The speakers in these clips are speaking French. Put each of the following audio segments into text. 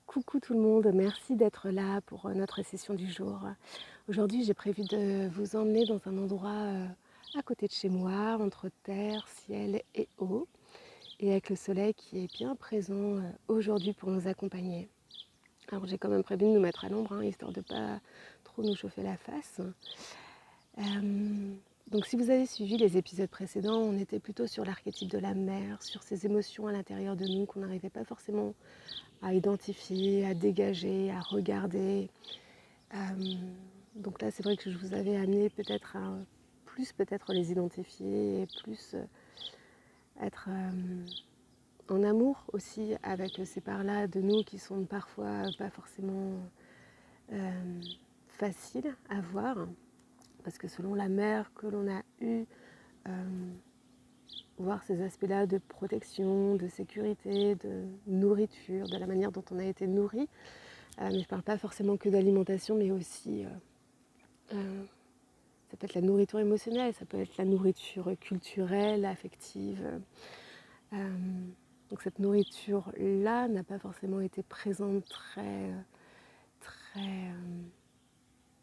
Coucou tout le monde, merci d'être là pour notre session du jour. Aujourd'hui, j'ai prévu de vous emmener dans un endroit à côté de chez moi, entre terre, ciel et eau, et avec le soleil qui est bien présent aujourd'hui pour nous accompagner. Alors j'ai quand même prévu de nous mettre à l'ombre, histoire de ne pas trop nous chauffer la face. Donc si vous avez suivi les épisodes précédents, on était plutôt sur l'archétype de la mer, sur ces émotions à l'intérieur de nous qu'on n'arrivait pas forcément à identifier, à dégager, à regarder. Donc là, c'est vrai que je vous avais amené peut-être à plus peut-être les identifier et plus être en amour aussi avec ces parts-là de nous qui sont parfois pas forcément euh, faciles à voir. Parce que selon la mère que l'on a eue, voir ces aspects-là de protection, de sécurité, de nourriture, de la manière dont on a été nourri. Mais je ne parle pas forcément que d'alimentation, mais aussi, ça peut être la nourriture émotionnelle, ça peut être la nourriture culturelle, affective. Euh, donc cette nourriture-là n'a pas forcément été présente très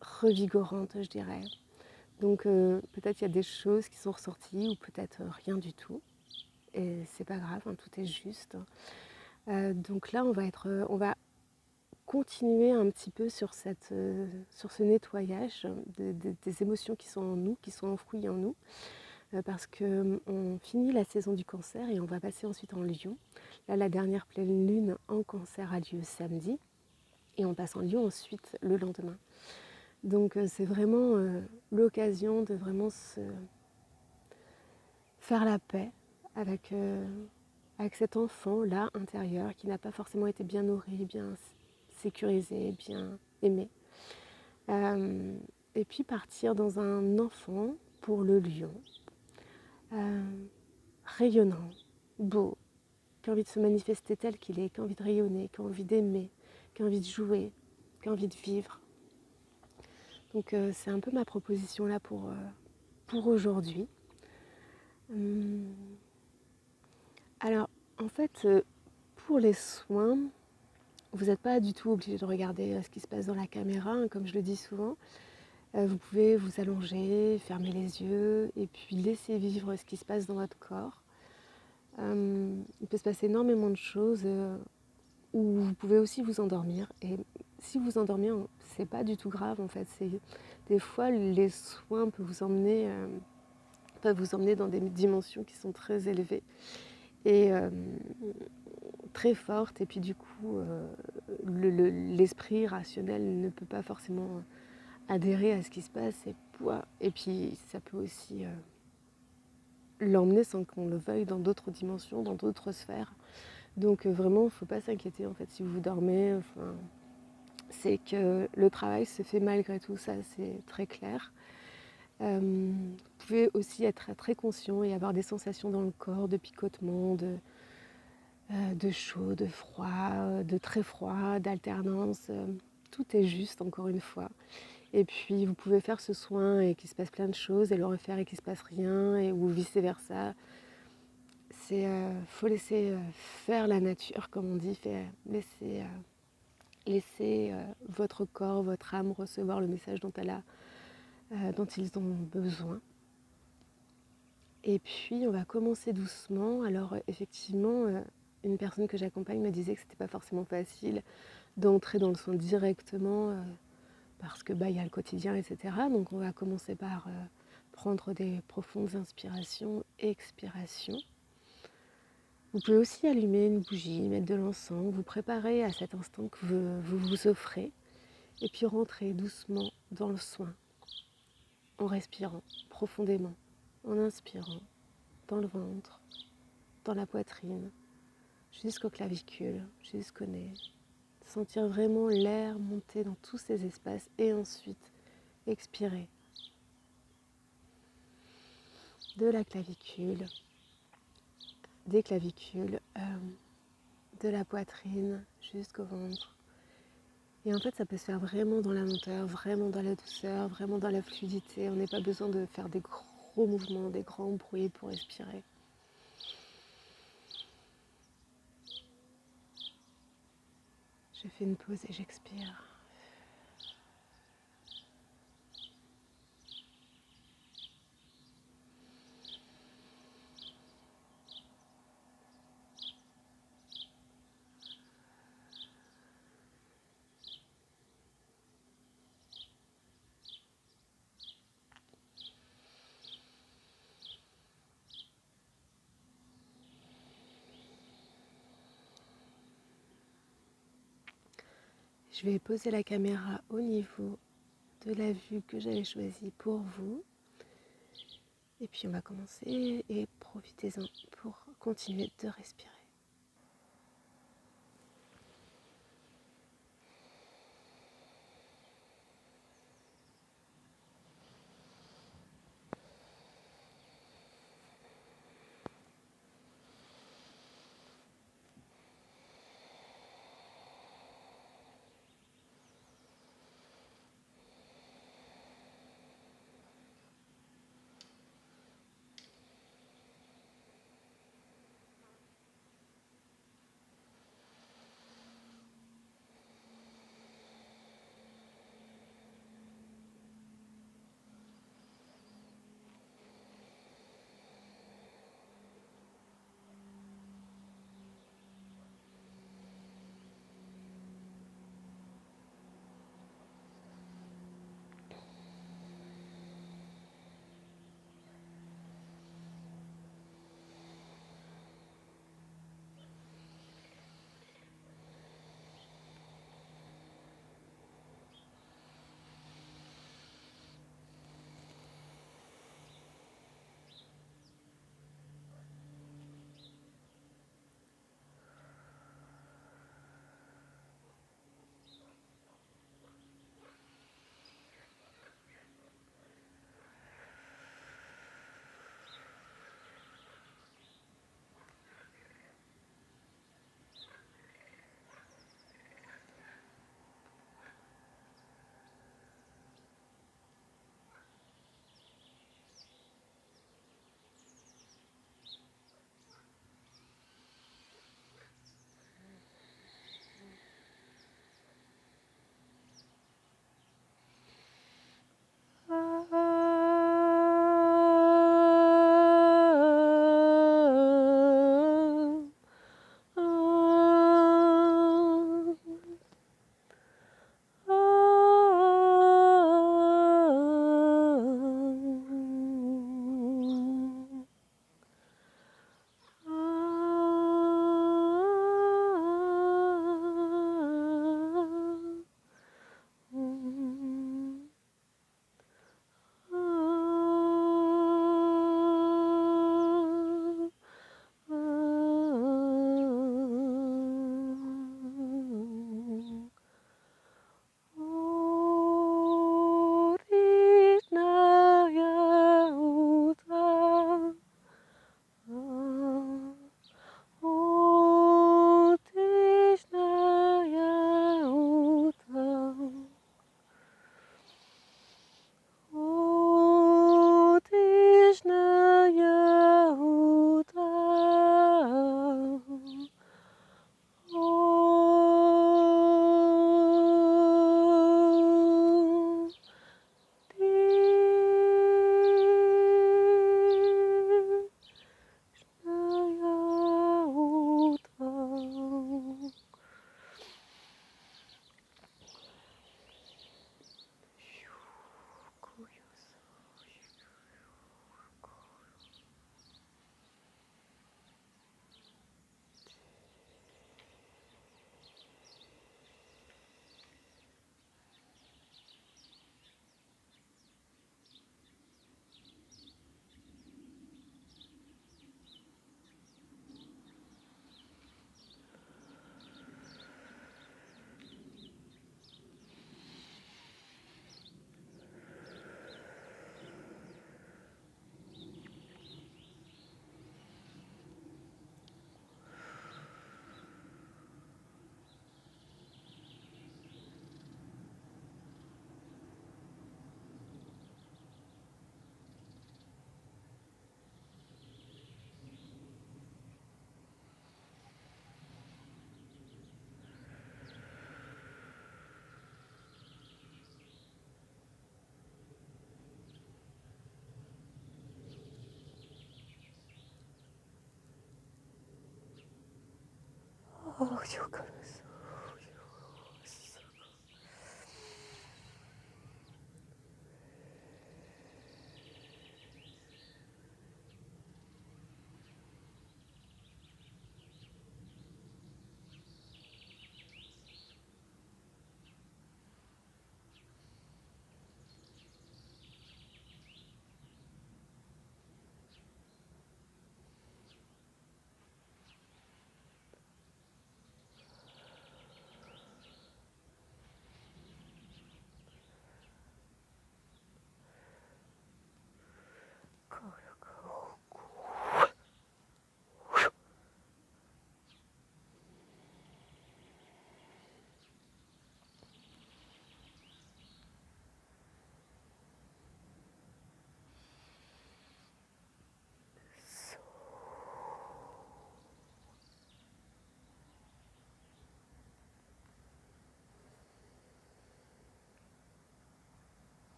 revigorante, je dirais. Donc peut-être il y a des choses qui sont ressorties ou peut-être rien du tout. Et c'est pas grave, tout est juste. Donc là, on va continuer un petit peu sur sur ce nettoyage des émotions qui sont en nous, qui sont enfouies en nous, parce qu'on finit la saison du cancer et on va passer ensuite en lion. Là, la dernière pleine lune en cancer a lieu samedi et on passe en lion ensuite le lendemain. Donc c'est vraiment l'occasion de vraiment se faire la paix avec, avec cet enfant-là intérieur qui n'a pas forcément été bien nourri, bien sécurisé, bien aimé. Euh, et puis partir dans un enfant pour le lion, euh, rayonnant, beau, qui a envie de se manifester tel qu'il est, qui a envie de rayonner, qui a envie d'aimer, qui a envie de jouer, qui a envie de vivre. Donc c'est un peu ma proposition là pour aujourd'hui. Alors en fait, pour les soins, vous n'êtes pas du tout obligé de regarder ce qui se passe dans la caméra, comme je le dis souvent. Vous pouvez vous allonger, fermer les yeux et puis laisser vivre ce qui se passe dans votre corps. Il peut se passer énormément de choses où vous pouvez aussi vous endormir. Et si vous endormez, c'est pas du tout grave en fait. Des fois, les soins peuvent vous emmener dans des dimensions qui sont très élevées et très fortes. Et puis du coup, l'esprit rationnel ne peut pas forcément adhérer à ce qui se passe. Et puis ça peut aussi l'emmener sans qu'on le veuille dans d'autres dimensions, dans d'autres sphères. Donc vraiment, il ne faut pas s'inquiéter en fait si vous dormez. Enfin, c'est que le travail se fait malgré tout, ça c'est très clair. Vous pouvez aussi être très conscient et avoir des sensations dans le corps de picotement, de chaud, de froid, de très froid, d'alternance. Tout est juste encore une fois. Et puis vous pouvez faire ce soin et qu'il se passe plein de choses et le refaire et qu'il ne se passe rien ou vice versa. C'est faut laisser faire la nature, comme on dit, laisser votre corps, votre âme recevoir le message dont ils ont besoin. Et puis on va commencer doucement. Alors effectivement, une personne que j'accompagne me disait que c'était pas forcément facile d'entrer dans le soin directement parce que y a le quotidien, etc. Donc on va commencer par prendre des profondes inspirations et expirations. Vous pouvez aussi allumer une bougie, mettre de l'encens, vous préparer à cet instant que vous vous offrez et puis rentrer doucement dans le soin en respirant profondément, en inspirant dans le ventre, dans la poitrine, jusqu'aux clavicules, jusqu'au nez. Sentir vraiment l'air monter dans tous ces espaces et ensuite expirer de la clavicule, des clavicules, de la poitrine jusqu'au ventre. Et en fait, ça peut se faire vraiment dans la lenteur, vraiment dans la douceur, vraiment dans la fluidité. On n'a pas besoin de faire des gros mouvements, des grands bruits pour respirer. Je fais une pause et j'expire. Je vais poser la caméra au niveau de la vue que j'avais choisie pour vous. Et puis on va commencer et profitez-en pour continuer de respirer.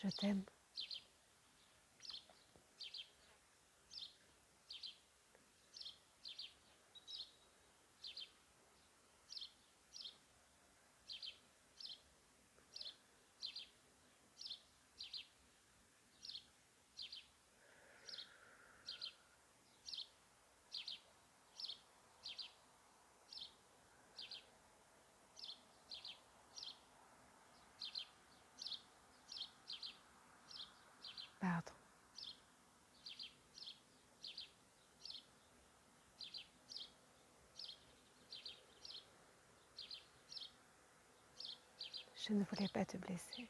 Je t'aime. Pardon. Je ne voulais pas te blesser.